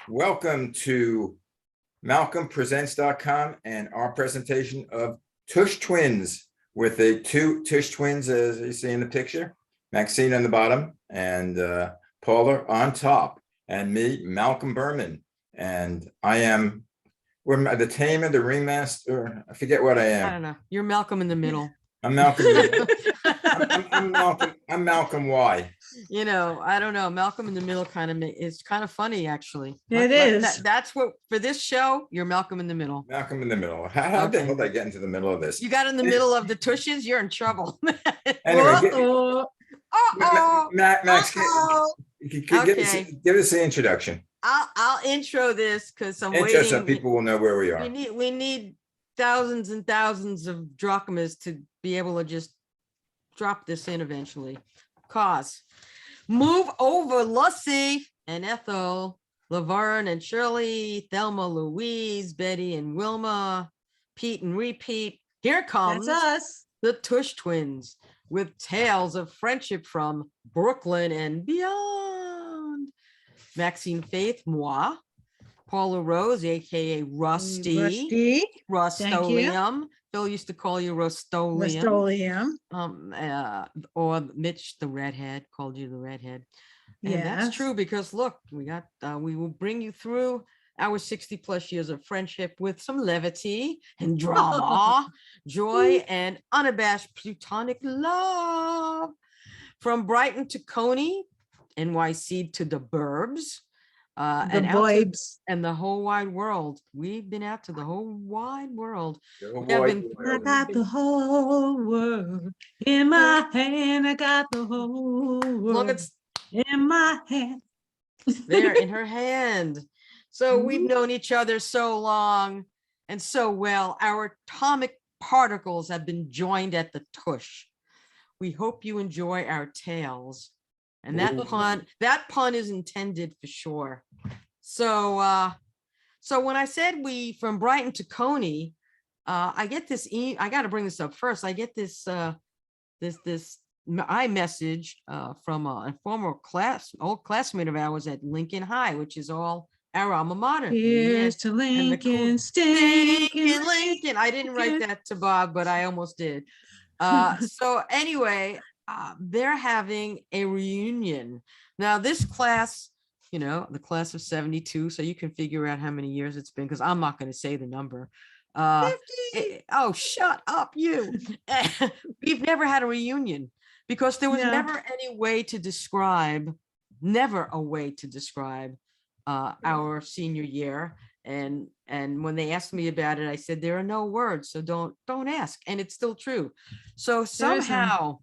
Welcome to MalcolmPresents.com and our presentation of Tush Twins with the two Tush twins, as you see in the picture, Maxine on the bottom and Paula on top, and me, Malcolm Berman. And we're the tamer, the ringmaster. I forget what I am. I don't know. You're Malcolm in the middle. I'm Malcolm. I'm Malcolm Y. You know, I don't know. Malcolm in the middle is kind of funny, actually. It is. That's what for this show. You're Malcolm in the middle. Malcolm in the middle. How the hell did I get into the middle of this? You got in the middle of the Tushes. You're in trouble. Anyway, Max, give us the introduction. I'll intro this because I'm Intro waiting. so people will know where we are. We need thousands and thousands of drachmas to be able to just drop this in eventually. Move over, Lucy and Ethel, Laverne and Shirley, Thelma, Louise, Betty and Wilma, Pete and repeat. Here comes us, the Tush twins, with tales of friendship from Brooklyn and beyond. Maxine Faith, moi. Paula Rose, aka Rusty. Rustolium. Phil used to call you Rustolium. Or Mitch, the redhead, called you the redhead. And that's true because look, we will bring you through our 60 plus years of friendship with some levity and drama, joy, and unabashed platonic love. From Brighton to Coney, NYC to the burbs. And the whole wide world. We've been out to the whole wide world. I got the whole world in my hand. I got the whole world in my hand. There in her hand. So we've known each other so long and so well. Our atomic particles have been joined at the tush. We hope you enjoy our tales. And that pun is intended for sure. So when I said we from Brighton to Coney, I get this. I got to bring this up first. I get this iMessage from a former old classmate of ours at Lincoln High, which is all our alma mater. Here's to Lincoln, stinking Lincoln. I didn't write that to Bob, but I almost did. So anyway. They're having a reunion. Now, this class, the class of 72, so you can figure out how many years it's been, because I'm not going to say the number. 50. Shut up, you. We've never had a reunion because there was never a way to describe our senior year. And when they asked me about it, I said, there are no words, so don't ask. And it's still true. So somehow,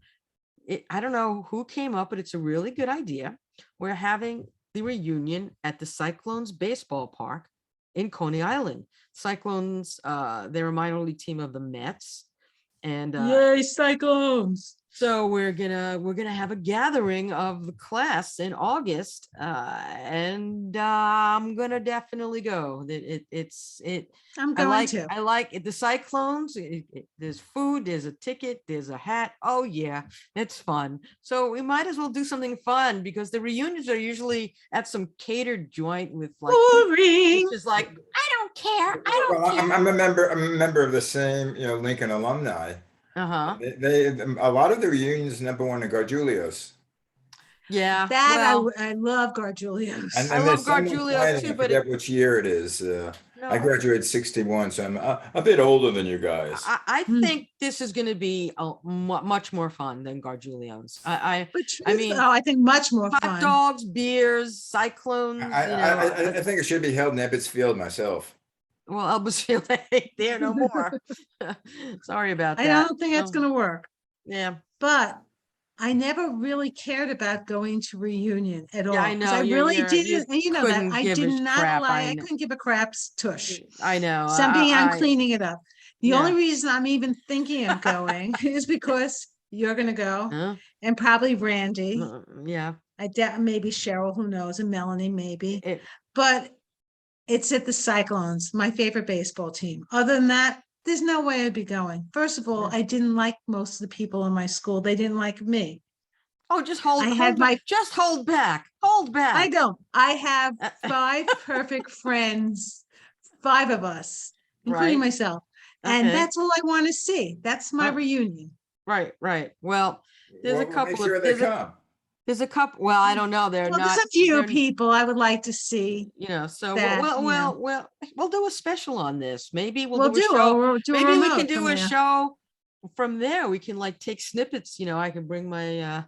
I don't know who came up, but it's a really good idea. We're having the reunion at the Cyclones baseball park in Coney Island. Cyclones, they're a minor league team of the Mets. And yay, Cyclones. So we're gonna have a gathering of the class in August, and I'm gonna definitely go. I'm going to. I like it. The Cyclones. There's food. There's a ticket. There's a hat. Oh yeah, it's fun. So we might as well do something fun because the reunions are usually at some catered joint with like boring. Which is like I don't care. I don't care. I'm a member of the same Lincoln alumni. They a lot of the reunions number one are Gargiulios. Yeah, I love Gargiulios. And I love Gargiulios too, I but forget which year it is. I graduated 61, so I'm a bit older than you guys. I think this is going to be much more fun than Gargiulios. I think much more fun. Hot dogs, beers, Cyclones. I think it should be held in Ebbets Field myself. Well, Ebbets Field ain't there no more. Sorry about that. I don't think it's going to work. Yeah. But I never really cared about going to reunion at all. I know. I really didn't. And you know that. I did not lie. I couldn't give a crap's tush. I know. I'm cleaning it up. The only reason I'm even thinking of going is because you're going to go and probably Randy. Yeah. Maybe Cheryl, who knows, and Melanie, maybe. But it's at the Cyclones, my favorite baseball team. Other than that, there's no way I'd be going. First of all, I didn't like most of the people in my school. They didn't like me. Oh, just just hold back. Hold back. I don't. I have 5 perfect friends, 5 of us, including Right. myself. And Okay. that's all I want to see. That's my Oh. reunion. Right. Well, there's Well, a we'll couple make sure of they come. there's a couple. Well, I don't know. They're Well, not. there's a few They're, people I would like to see so that, we'll do a special on this. Maybe we'll we'll do a show. we'll do a Maybe we can remote do from a there. show from there. We can like take snippets. I can bring my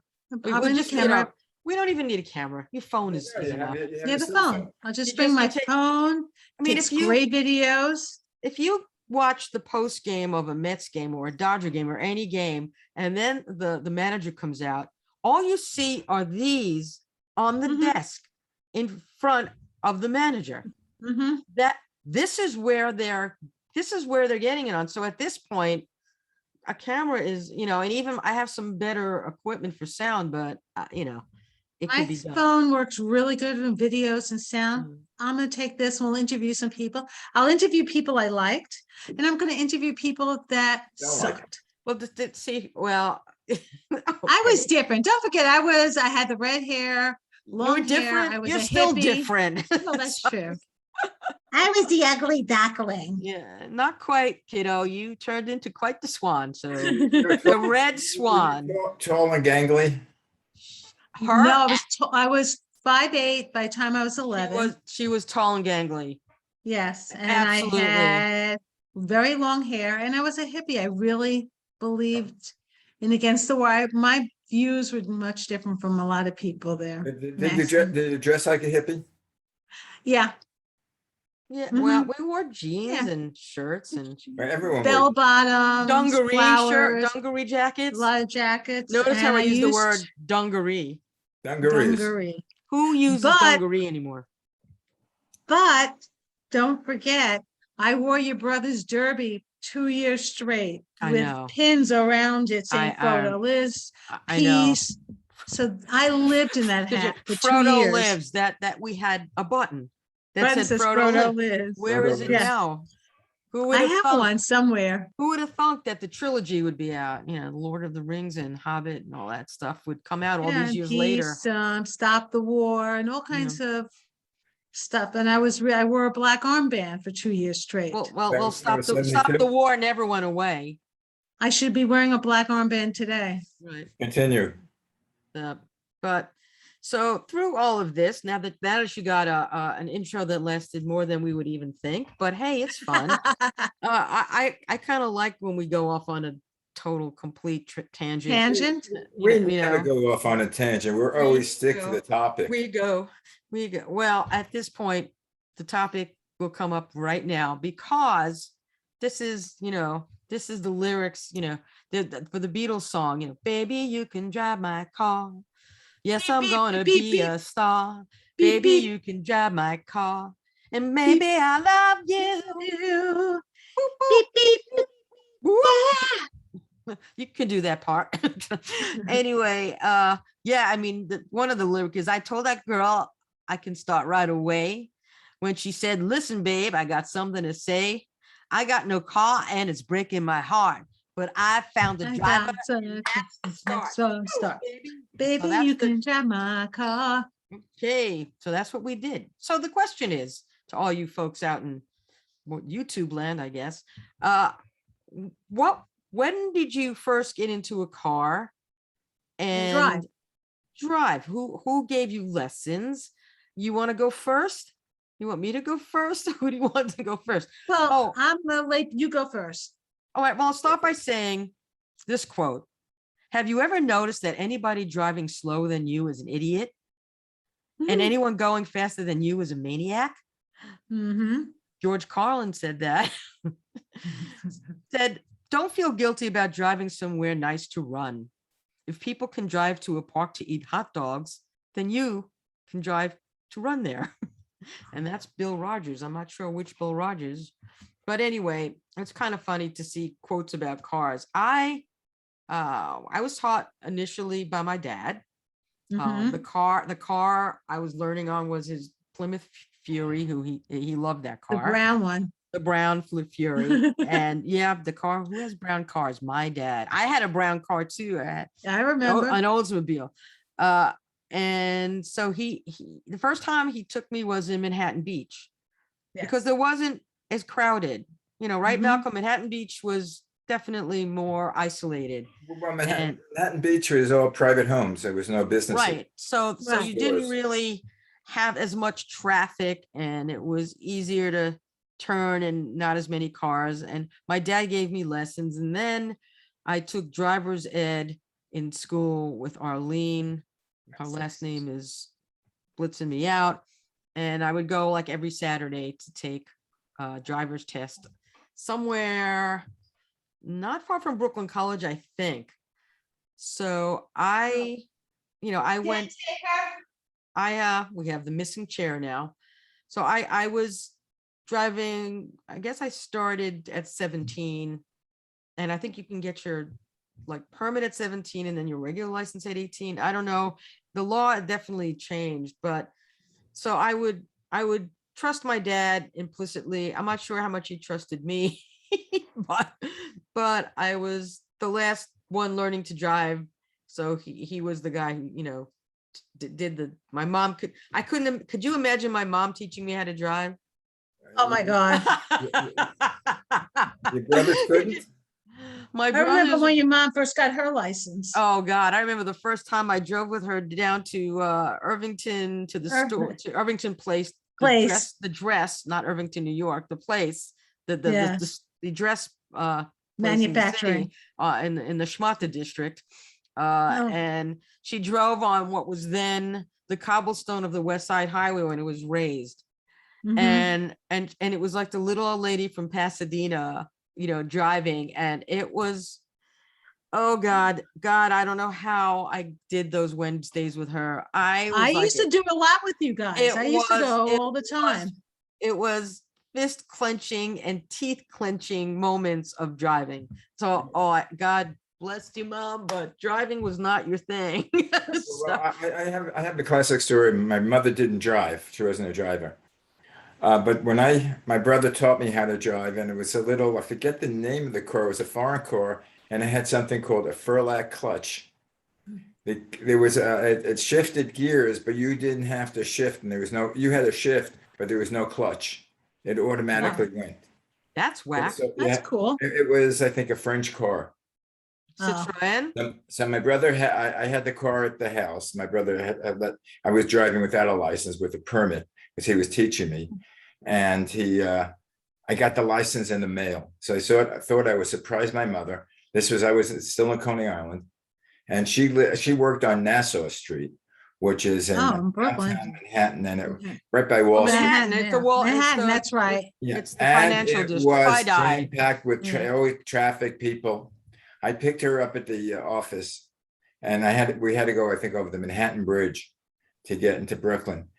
I'll bring the just camera. we don't even need a camera. Your phone is Yeah, enough. you have Yeah, a the cell phone. I'll just You bring just- my you take- phone. I mean, Takes great videos. if you watch the post game of a Mets game or a Dodger game or any game, and then the manager comes out, all you see are these on the Mhm. desk in front of the manager. Mhm. That this is where they're getting it on. So at this point, a camera is, and even I have some better equipment for sound, but it My could be done. phone works really good in videos and sound. Mhm. I'm going to take this and we'll interview some people. I'll interview people I liked, and I'm going to interview people that Don't like sucked. Well, see, well, I was different. Don't forget, I had the red hair, long hair. different. I was You're a still hippie. different. No, that's true. I was the ugly duckling. Yeah, not quite, kiddo. You turned into quite the swan. So You're the red swan. Tall and gangly. Her, No, I was 5'8" by the time I was 11. she was tall and gangly. Yes, and Absolutely. I had very long hair, and I was a hippie. I really believed in against the wire. My views were much different from a lot of people there. Did you dress like a hippie? Yeah, Yeah, Mhm. well, we wore jeans Yeah. and shirts and Everyone bell would. bottoms, dungaree flowers, dungaree a jackets. lot of jackets. Notice how and I use the used word dungaree. Dungarees. dungaree. Who uses But- dungaree anymore? But don't forget, I wore your brother's derby 2 years straight I with know. pins around it saying I- photo Liz, I know. peace. So I lived in that hat for 2 Frodo years. lives. That we had a button that Button said says Frodo lives. lives. Where Frodo is it lives. now? Who would I have have thunk? one somewhere. Who would have thunk that the trilogy would be out? Lord of the Rings and Hobbit and all that stuff would come out all Yeah, these years later. peace, stop the war, and all kinds of stuff. And I wore a black armband for 2 years straight. Well, That was 72. the war never went away. I should be wearing a black armband today. Right. Continue. But so through all of this, now that you got an intro that lasted more than we would even think, but hey, it's fun. I kind of like when we go off on a total complete tangent. Tangent? We never go off on a tangent. We're always stick to the topic. We go. Well, at this point, the topic will come up right now because this is the lyrics, for the Beatles song, baby, you can drive my car. Yes, I'm gonna be a star. Baby, you can drive my car. And maybe I love you. Boop, boop. Boop. You can do that part. Anyway, I mean, one of the lyrics is, I told that girl I can start right away. When she said, listen, babe, I got something to say. I got no car and it's breaking my heart. But I found a driver. Start. Baby, you can drive my car. Okay, so that's what we did. So the question is, to all you folks out in YouTube land, I guess, when did you first get into a car and drive? Who gave you lessons? You want to go first? You want me to go first? Who do you want to go first? Well, I'm gonna let you go first. All right, well, I'll start by saying this quote. Have you ever noticed that anybody driving slower than you is an idiot? And anyone going faster than you is a maniac? Mm-hmm. George Carlin said that. Said, don't feel guilty about driving somewhere nice to run. If people can drive to a park to eat hot dogs, then you can drive to run there. And that's Bill Rogers. I'm not sure which Bill Rogers. But anyway, it's kind of funny to see quotes about cars. I was taught initially by my dad. The car I was learning on was his Plymouth Fury, who he loved that car. The brown one. the brown Fury. And yeah, the car, who has brown cars? My dad. I had a brown car too. I had I remember. an Oldsmobile. And so he the first time he took me was in Manhattan Beach because Yes. there wasn't as crowded, right, Mhm. Malcolm? Manhattan Beach was definitely more isolated. Well, And Manhattan Beach was all private homes. There was no businesses. right. So Right. you didn't Stores. really have as much traffic and it was easier to turn and not as many cars. And my dad gave me lessons. And then I took driver's ed in school with Arlene. Her last name is blitzing me out. And I would go like every Saturday to take a driver's test somewhere not far from Brooklyn College, I think. So I went, we have the missing chair now. So I was driving, I guess I started at 17, and I think you can get your like permit at 17 and then your regular license at 18. I don't know. The law definitely changed, but so I would trust my dad implicitly. I'm not sure how much he trusted me, but I was the last one learning to drive. So he was the guy who, did my mom could you imagine my mom teaching me how to drive? Oh my God. Your brothers couldn't? My I remember brothers, when your mom first got her license. oh God, I remember the first time I drove with her down to Irvington to the store, to Irvington Place, the dress, not Irvington, New York, the place, Yes. the dress place in the Manufacturing. city, in the Schmata district. Oh. And she drove on what was then the cobblestone of the West Side Highway when it was raised. Mhm. And it was like the little old lady from Pasadena, driving, and it was, oh God, I don't know how I did those Wednesdays with her. I used to do a lot with you guys. I used to go all the time. It was fist clenching and teeth clenching moments of driving. So, God bless you, Mom, but driving was not your thing. Well, I have the classic story. My mother didn't drive. She wasn't a driver. But when my brother taught me how to drive, and it was I forget the name of the car, it was a foreign car, and it had something called a Furlack clutch. It shifted gears, but you didn't have to shift, and you had to shift, but there was no clutch. It automatically went. That's whack. So, That's cool. it was, I think, a French car. Citroen. So my brother I had the car at the house. My brother I was driving without a license with a permit because he was teaching me. And I got the license in the mail. So I thought I would surprise my mother. I was still in Coney Island, and she worked on Nassau Street, which is in Brooklyn, Manhattan, and right by Wall Street. Manhattan, it's the wall. Manhattan, that's right. Yeah, It's the and financial it district. was Tie-dye. jam-packed with always traffic, people. I picked her up at the office, and we had to go, I think, over the Manhattan Bridge to get into Brooklyn.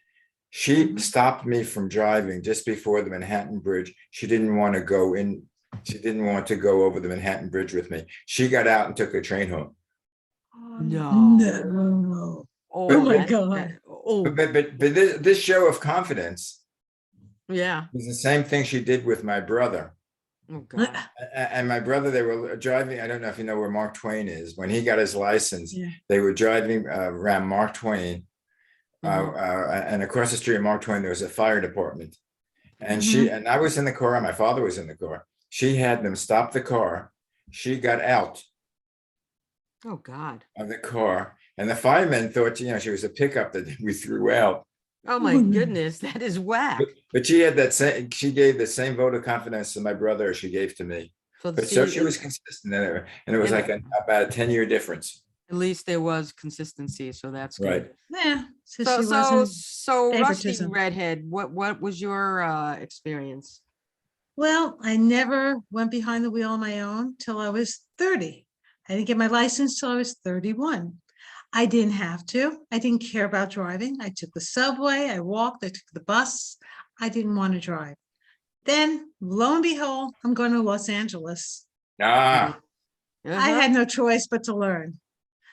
She stopped me from driving just before the Manhattan Bridge. She didn't want to go in. She didn't want to go over the Manhattan Bridge with me. She got out and took a train home. No. Oh my God. But this show of confidence, Yeah. was the same thing she did with my brother. Oh God. And my brother, they were driving. I don't know if you know where Mark Twain is. When he got his license, Yeah. they were driving around Mark Twain. And across the street of Mark Twain, there was a fire department. And and I was in the car, and my father was in the car. She had them stop the car. She got out Oh God. of the car, and the firemen thought, she was a pickup that we threw out. Oh my goodness, that is whack. But she had she gave the same vote of confidence to my brother as she gave to me. So she was consistent in it, and it was like about a 10-year difference. At least there was consistency, so that's good. Right. Yeah. So Rusty favoritism. Redhead, what was your experience? Well, I never went behind the wheel on my own till I was 30. I didn't get my license till I was 31. I didn't have to. I didn't care about driving. I took the subway, I walked, I took the bus. I didn't want to drive. Then, lo and behold, I'm going to Los Angeles. Ah, I had no choice but to learn.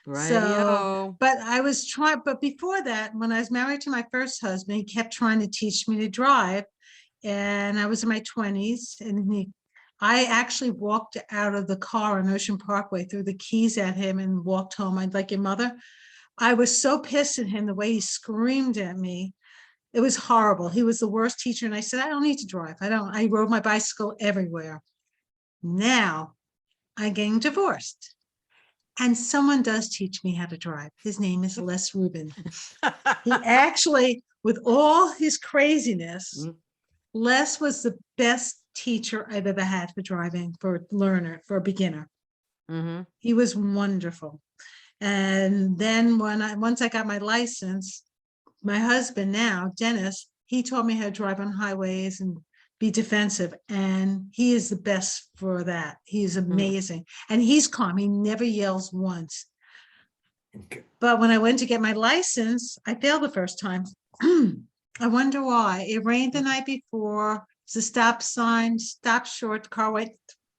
Radio. But I was trying, but before that, when I was married to my first husband, he kept trying to teach me to drive. and I was in my 20s, and I actually walked out of the car on Ocean Parkway, threw the keys at him and walked home. I'd like your mother. I was so pissed at him, the way he screamed at me. It was horrible. He was the worst teacher. And I said, I don't need to drive. I rode my bicycle everywhere. Now I'm getting divorced. And someone does teach me how to drive. His name is Les Rubin. He actually, with all his craziness, Les was the best teacher I've ever had for driving, for a learner, for a beginner. Mm-hmm. He was wonderful. And then once I got my license, my husband now, Dennis, he taught me how to drive on highways and be defensive. And he is the best for that. He's amazing. And he's calm. He never yells once. Okay. But when I went to get my license, I failed the first time. I wonder why. It rained the night before. It's a stop sign, stop short. The car went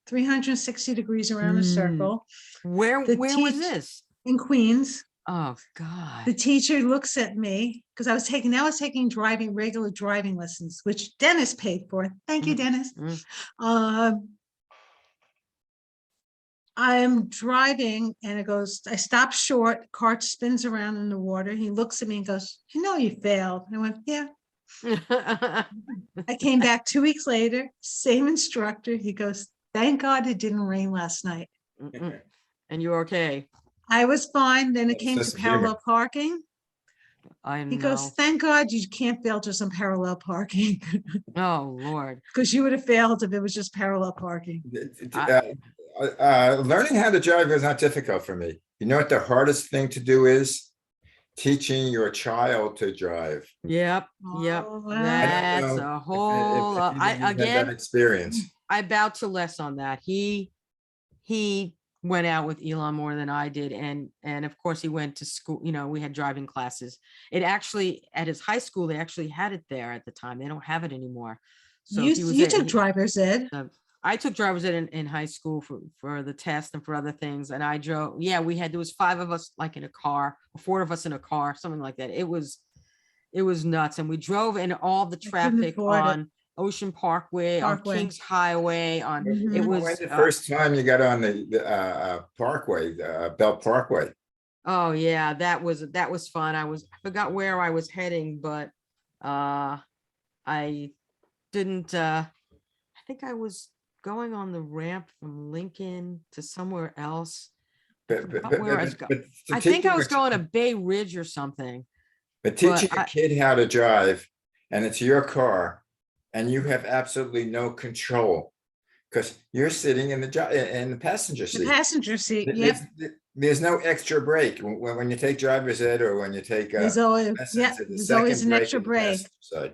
360 degrees around a circle. Where was this? In Queens. Oh God. The teacher looks at me because I was taking regular driving lessons, which Dennis paid for. Thank you, Dennis. I'm driving and it goes, I stop short, car spins around in the water. He looks at me and goes, you failed. And I went, yeah. I came back 2 weeks later, same instructor. He goes, thank God it didn't rain last night. And you're okay. I was fine. Then it That's came to just parallel humor. parking. I He goes, know. thank God you can't fail just on parallel parking. Oh Lord. Because you would have failed if it was just parallel parking. Learning how to drive is not difficult for me. You know what the hardest thing to do is? Teaching your child to drive. Yep. Oh, wow. That's know a if whole. you had that experience. I bow to Les on that. He went out with Elon more than I did, and of course he went to school. We had driving classes. It actually, at his high school, they actually had it there at the time. They don't have it anymore. So You took driver's ed. I took driver's ed in high school for the test and for other things. And I drove, there was 5 of us like in a car, or 4 of us in a car, something like that. It was nuts. And we drove in all the traffic on Ocean Parkway, on Kings Highway, on, Mhm. it was. When's the first time you got on the Parkway, Belt Parkway? Oh yeah, that was fun. I forgot where I was heading, but I didn't, I think I was going on the ramp from Lincoln to somewhere else. I think I was going to Bay Ridge or something. But teaching a kid how to drive, and it's your car, and you have absolutely no control because you're sitting in the passenger seat. The passenger seat. There's no extra brake when you take driver's ed or when you take. There's always an extra brake.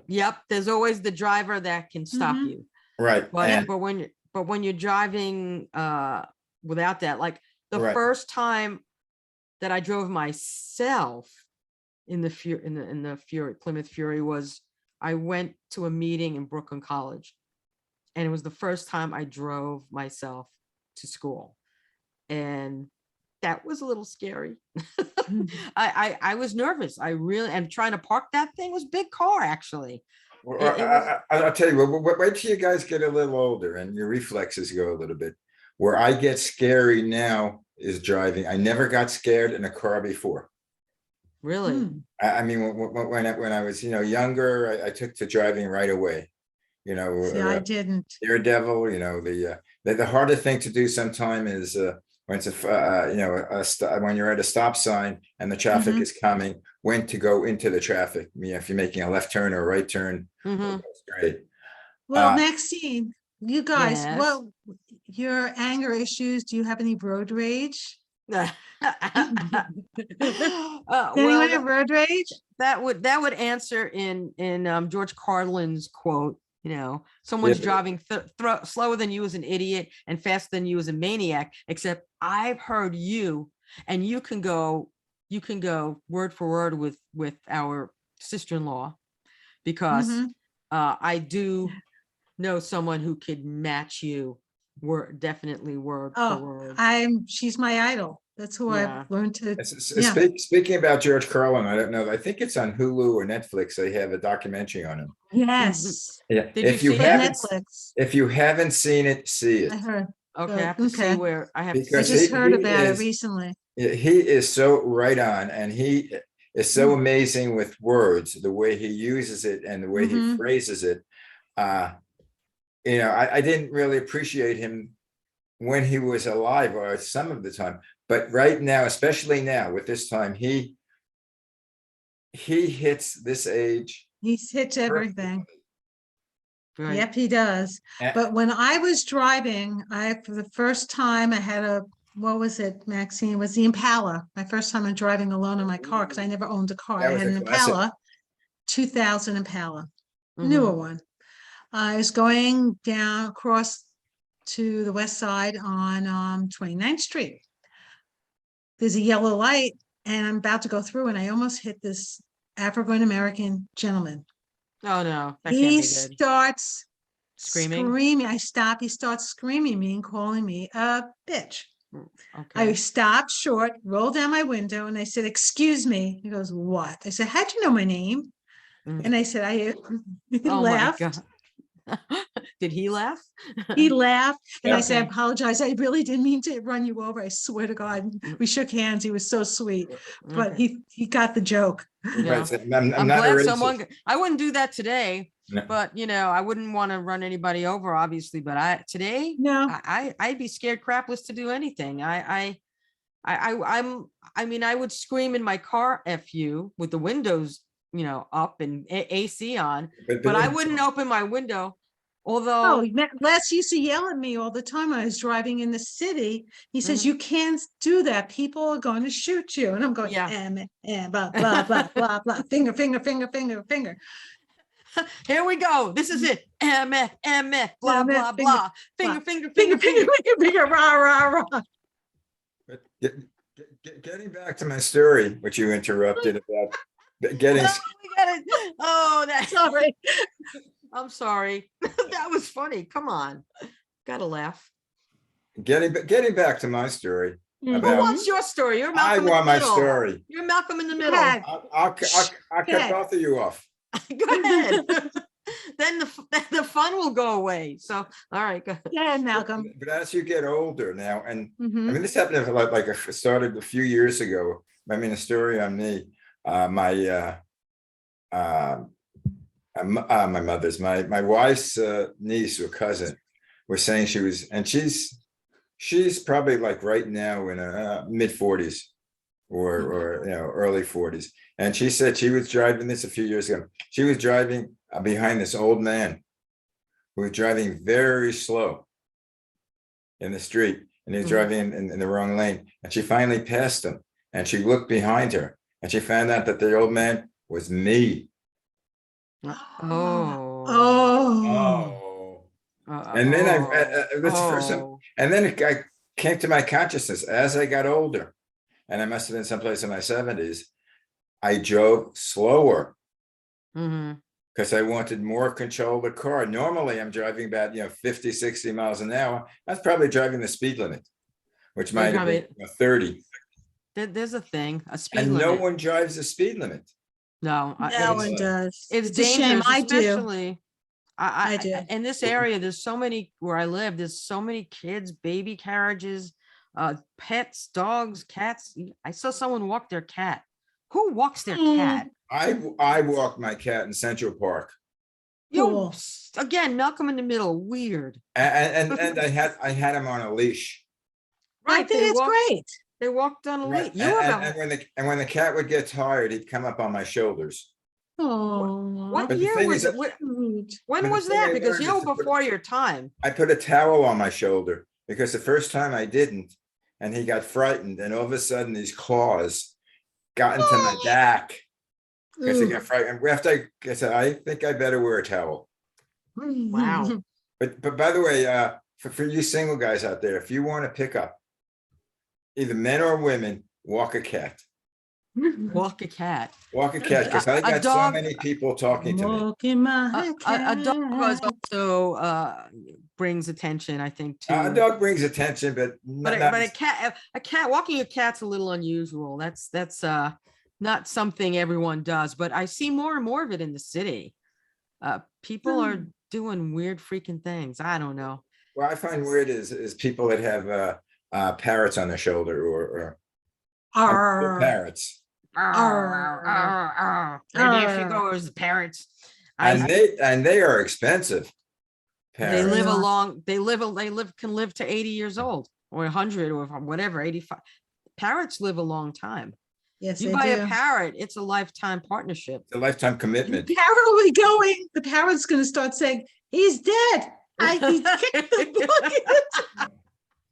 Yep, there's always the driver that can stop you. Right. But when you're driving without that, like the first time that I drove myself in the Plymouth Fury was, I went to a meeting in Brooklyn College, and it was the first time I drove myself to school, and that was a little scary. I was nervous. I really am trying to park that thing. It was a big car, actually. I'll tell you, wait till you guys get a little older and your reflexes go a little bit. Where I get scary now is driving. I never got scared in a car before. Really? I mean, when I was younger, I took to driving right away. See, I didn't. Daredevil. The harder thing to do sometime is when it's when you're at a stop sign and the traffic is coming, when to go into the traffic. If you're making a left turn or a right turn, that's great. Well, Maxine, you guys, Yes. well, your anger issues, do you have any road rage? Anyone have road rage? That would answer in George Carlin's quote. Someone's driving slower than you is an idiot and faster than you is a maniac, except I've heard you, and you can go word for word with our sister-in-law, because I do know someone who could match you definitely word for word. She's my idol. That's who Yeah. I've learned to, S- yeah. Speaking about George Carlin, I don't know. I think it's on Hulu or Netflix. They have a documentary on him. Yes, Yeah, Did you if you see for it? haven't, Netflix. if you haven't seen it, see it. I heard. Okay, I have to Okay. see where I have to I Because see just it. heard he about it is- recently. He is so right on, and he is so amazing with words, the way he uses it and the way he Mhm. phrases it. I didn't really appreciate him when he was alive or some of the time, but right now, especially now with this time, he hits this age. He hits everything. Right. Yep, he does. And- But when I was driving, for the first time, I had what was it, Maxine? It was the Impala. My first time I'm driving alone in my car because I never owned a car. That I was had a an classic. Impala, 2000 Impala, Mhm. newer one. I was going down across to the west side on 29th Street. There's a yellow light and I'm about to go through and I almost hit this African American gentleman. Oh, no, that can't He be good. starts Screaming? screaming. I stop. He starts screaming at me and calling me a bitch. I Okay. stopped short, rolled down my window, and I said, "Excuse me." He goes, "What?" I said, "How'd you know my name?" Mm. And I said, "I." He Oh, my laughed. God. Did he laugh? He laughed, and I said, "I Okay. apologize. I really didn't mean to run you over. I swear to God." We shook hands. He was so sweet, but Okay. he got the joke. Yeah. Right, so I'm I'm not a glad racist. someone, I wouldn't do that today, No. but I wouldn't want to run anybody over, obviously, but today, No, I'd be scared crapless to do anything. I would scream in my car, F you, with the windows, up and AC on, but I wouldn't open my window. oh, Although, Les used to yell at me all the time when I was driving in the city. He says, Mhm. "You can't do that. People are going to shoot you." And I'm going, Yeah. blah, blah, blah, blah, blah, finger, finger, finger, finger, finger. here we go. This is it. MF, blah, MF, blah, finger, blah. Finger, blah. finger, Finger, finger, finger, finger. finger, finger, rah, rah, rah. But getting back to my story, which you interrupted about getting No, we got it. Oh, that's Sorry. I'm sorry. That was funny. Come on. Gotta laugh. getting back to my story Mhm. Who about wants your story? You're I Malcolm in the want my middle. story. You're Malcolm in the middle. ahead. I'll cut Okay. both of you off. Go ahead. then the fun will go away. So, all right, go ahead. Yeah, Malcolm. But as you get older now, and I Mhm. mean, this happened started a few years ago. I mean, a story on me. My wife's niece or cousin was saying she was, and she's probably like right now in her mid 40s or early 40s, and she said she was driving this a few years ago. She was driving behind this old man who was driving very slow in the street, and he was Mhm. driving in the wrong lane, and she finally passed him, and she looked behind her, and she found out that the old man was me. Oh. Oh. And then that's the first time, Oh. and then I came to my consciousness as I got older, and I must have been someplace in my 70s. I drove slower Mhm. because I wanted more control of the car. Normally, I'm driving about 50, 60 miles an hour. I was probably driving the speed limit, which might have been 30. There's a thing, a speed And limit. no one drives the speed limit. No, No one does. it's a shame. dangerous, I do. especially I do. in this area. There's so many where I live. There's so many kids, baby carriages, pets, dogs, cats. I saw someone walk their cat. Who walks their cat? I walked my cat in Central Park, Cool. Again, Malcolm in the middle. Weird. and I had him on a leash. I think it's great. They walked on a Right. leash. You have And when the cat would get tired, he'd come up on my shoulders. Oh. what But the year thing was is it? When but the was thing that? I Because learned is to put- before your time. I put a towel on my shoulder because the first time I didn't, and he got frightened, and all of a sudden these claws got into my back because he got frightened. After I said, I think I better wear a towel. Wow. But by the way, for you single guys out there, if you want to pick up either men or women, walk a cat. Walk a cat. Walk a cat, because I A got so dog- many people talking to me. Walking my A dog was cat. also brings attention, I think, A to. dog brings attention, but But not, but a cat walking a cat's a little unusual. That's not something everyone does, but I see more and more of it in the city. People are doing weird freaking things. I don't know. what I find weird is people that have parrots on their shoulder or Arr, parrots. Maybe if you arr. go as parents, I And they are expensive. they Parrots. live a are. long, can live to 80 years old or 100 or whatever, 85. Parrots live a long time. Yes, You they buy do. a parrot, it's a lifetime partnership. It's a lifetime The commitment. parrot will be going. The parrot's going to start saying, "He's dead." He kicked the bucket.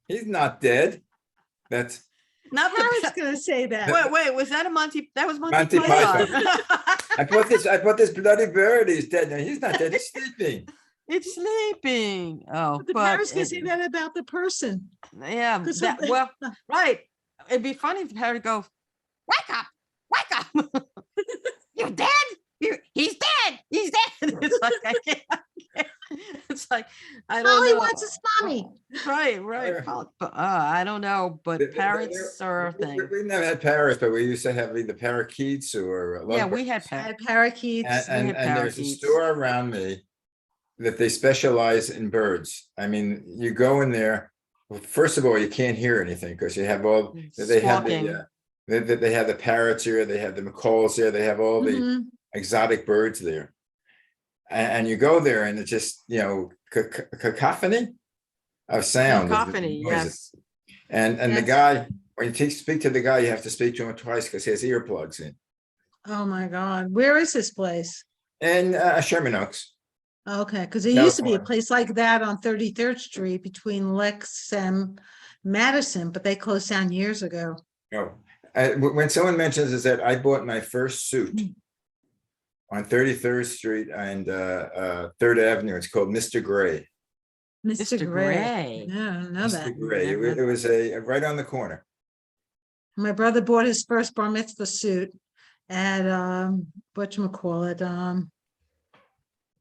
He's not dead. That's Not the Parrot's going to say that. wait, was that a Monty? That was Monty, Monty Python. I bought this bloody bird. He's dead. No, he's not dead. He's sleeping. It's sleeping. Oh, But the but parrot's going to say that about the person. yeah, 'Cause that, of- well, right. It'd be funny if the parrot go, wake up. You're dead. He's dead. He's dead. It's like I can't. It's like I don't Polly know. wants his mommy. Right. Sure. But, I don't know, but There- parrots are a thing. We've never had parrots, but we used to have either parakeets or Yeah, lovebirds. we had I parrots. had parakeets. And had there's a parakeets. store around me that they specialize in birds. I mean, you go in there, well, first of all, you can't hear anything because you have all, they have Squawking. they have the parrots here, they have the macaws there, they have all the Mhm. exotic birds there. And you go there and it's just, cacophony of sound. of Cacophony, noises. yes. And the Yes. guy, when you speak to the guy, you have to speak to him twice because he has earplugs in. Oh my God. Where is this place? And Sherman Oaks. Okay, because there used to be a California. place like that on 33rd Street between Lex and Madison, but they closed down years ago. No, when someone mentions is that I bought my first suit on 33rd Street and 3rd Avenue. It's called Mr. Gray. Mr. Mr. Gray. Gray. No, I don't know that. Mr. Gray. It was a right on the corner. My brother bought his first bar mitzvah suit at whatchamacallit,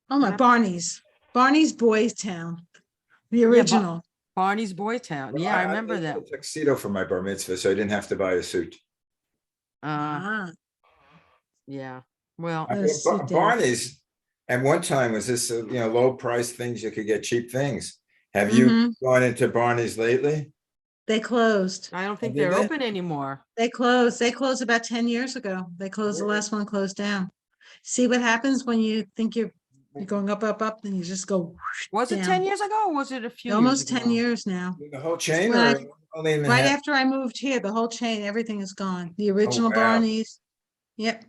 Yeah. Barney's Boys Town, the Ba- original. Barney's Boy Town. Yeah, I remember made that. a tuxedo for my bar mitzvah, so I didn't have to buy a suit. Uh, Ah, yeah. Well, a suit day. Barney's at one time was this, low price things you could get cheap things. Have you Mhm. gone into Barney's lately? They closed. I don't think did they're they? open anymore. They closed about 10 years ago. They closed, the Really? last one closed down. See what happens when you think you're going up, then you just go whoosh Was it down. 10 years ago or was it a few Almost years 10 ago? years now. The whole chain When or I- only in Right Manhattan? after I moved here, the whole chain, everything is gone. The original wow. Barney's. Yep.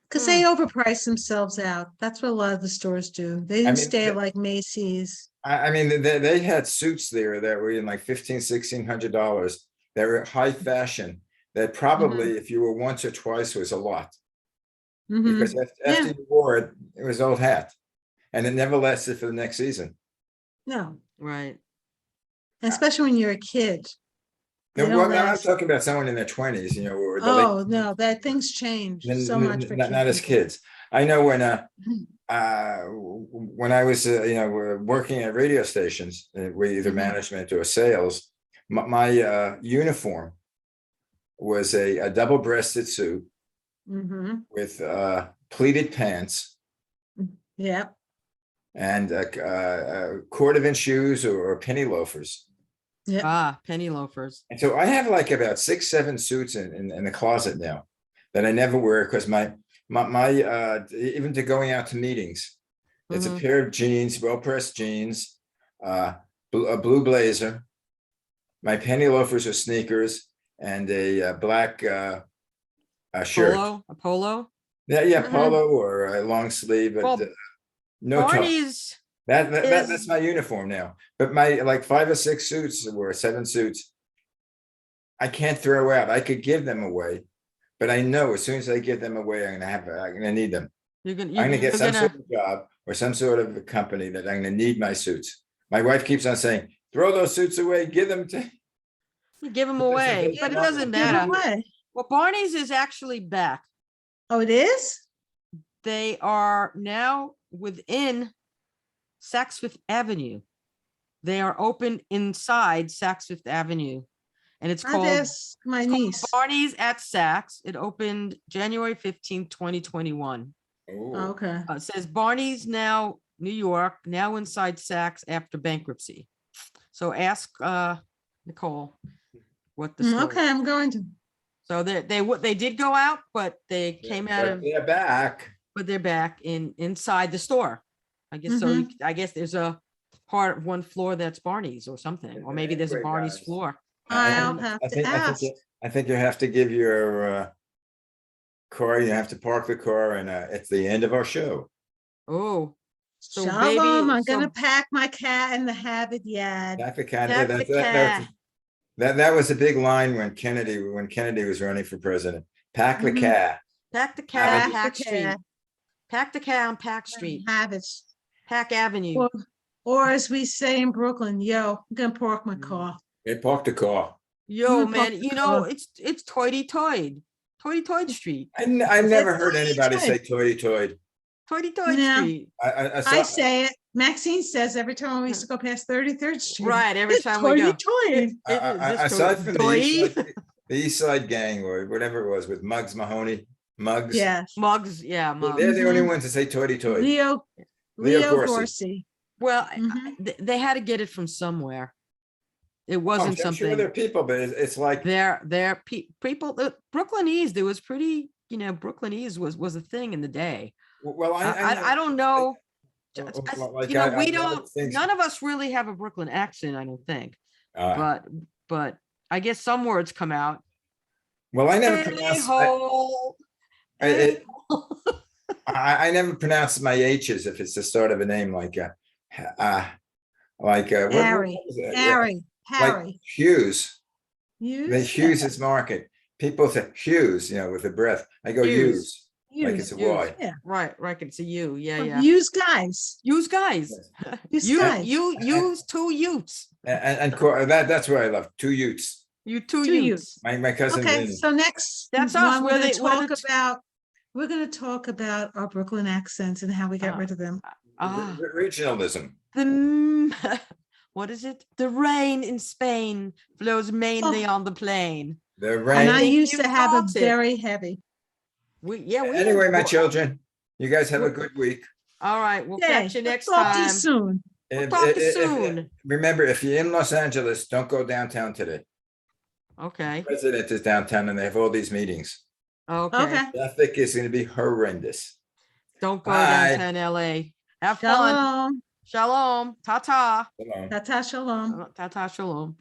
Because Hmm. they overprice themselves out. That's what a lot of the stores do. They didn't mean, stay the- at like Macy's. I mean, they had suits there that were in like $1,500, $1,600 that were high fashion, that probably if you were once or twice was a lot. Mhm. Because after Yeah. you wore it, it was old hat. And it never lasted for the next season. No, Right. especially when you're a kid. They No, don't well, now I'm last. talking about someone in their 20s, or the late Oh, no, that things change so much for not as people. kids. I know when I was working at radio stations, with either Mhm. management or sales, my uniform was a double-breasted suit Mm-hmm. with pleated pants Yep. and a cordovan shoes or penny loafers. Yep. Ah, penny loafers. And so I have like about 6, 7 suits in the closet now that I never wear because my even to going out to meetings, it's a Mhm. pair of jeans, well-pressed jeans, a blue blazer, my penny loafers or sneakers, and a black shirt. A polo. Yeah, Mhm. polo or a long sleeve, but Well, no top. Barney's That's is- my uniform now. But my like 5 or 6 suits or 7 suits, I can't throw out. I could give them away, but I know as soon as I give them away, I'm gonna need them. you're gonna I'm gonna get you're some gonna sort of job or some sort of a company that I'm gonna need my suits. My wife keeps on saying, "Throw those suits away. Give them to." give them It doesn't away, take but it long. doesn't Give 'em matter. away. Well, Barney's is actually back. Oh, it is? They are now within Saks Fifth Avenue. They are open inside Saks Fifth Avenue. And it's I'd called ask my niece. Barney's at Saks. It opened January 15th, 2021. Ooh. Okay. It says Barney's now New York, now inside Saks after bankruptcy. So ask Nicole what the story. Okay, I'm going to. So they did go out, but they came out But of, they're back. but they're back inside the store. I guess so. I guess there's a part of one floor that's Barney's or something, or maybe there's a Anyway, Barney's guys, floor. I'll have I to think, ask. I think you have to give your car, you have to park the car, and it's the end of our show. Oh, so Shalom, I'm so gonna pack my cat in the habit yard. Pack the cat. pack the cat. That was a big line when Kennedy was running for president. Pack the Mhm. cat. Pack the Pack cat, the Pack Street. cat. Pack the cat on Pack Street, Habits. Pack Avenue. Or as we say in Brooklyn, yo, I'm gonna park my Mm. car. They parked the car. Yo, I'm man, park you the know, car. it's toity-toid Street, I never heard That's anybody say good. toity-toid. toity-toid No. Street. I I saw, say it. Maxine says every time we used to go past 33rd Street. Right, every It's time we go. toity-toity. aside from the Toy. East Side Gang or whatever it was with Muggs Mahoney, Muggs. Yes. Mugs, yeah, mugs. They're the only Mhm. ones to say toity-toid. Leo Leo Gorcey. Gorcey. Well, Mhm. they had to get it from somewhere. It Oh, wasn't I'm sure there something. are people, but it's like, Their people, the Brooklynese, there was pretty, Brooklynese was a thing in the day. well, I don't know. like, You know, I we know don't, things- none of us really have a Brooklyn accent, I don't think. uh, But I guess some words come out. well, I never pronounced, A-hole. I- I never pronounce my H's if it's the start of a name like what Harry, was it? Yeah, Harry, like Harry. Hughes. The Hughes? Hughes' market. People say Hughes, with the breath. I go Hughes. Hughes, like it's a Hughes. Y. Yeah. Right, it's a you. Yeah, yeah. Use guys. Use guys. Use You guys. use two youths. That's what I love. Two Utes. You two Two youths. My cousin Okay, Vinny. so next That's us, one, where we're they- where gonna the talk about, we're gonna talk about our Brooklyn accents and how we got Ah. rid of them. Ah, Regionalism. what is it? The rain in Spain flows mainly on the plain. The And rain. I think used you to have a caught it. very heavy. We Anyway, my well, children, you guys have a Well- good week. All right, we'll Okay, catch you we'll next talk to you time. soon. We'll talk to you soon. Remember, if you're in Los Angeles, don't go downtown today. Okay. The president is downtown and they have all these meetings. Okay. Okay. Traffic is going to be horrendous. Don't go Bye. downtown LA. Have fun. Shalom. Shalom. Ta-ta. Come on. Tata shalom. Ta-ta shalom.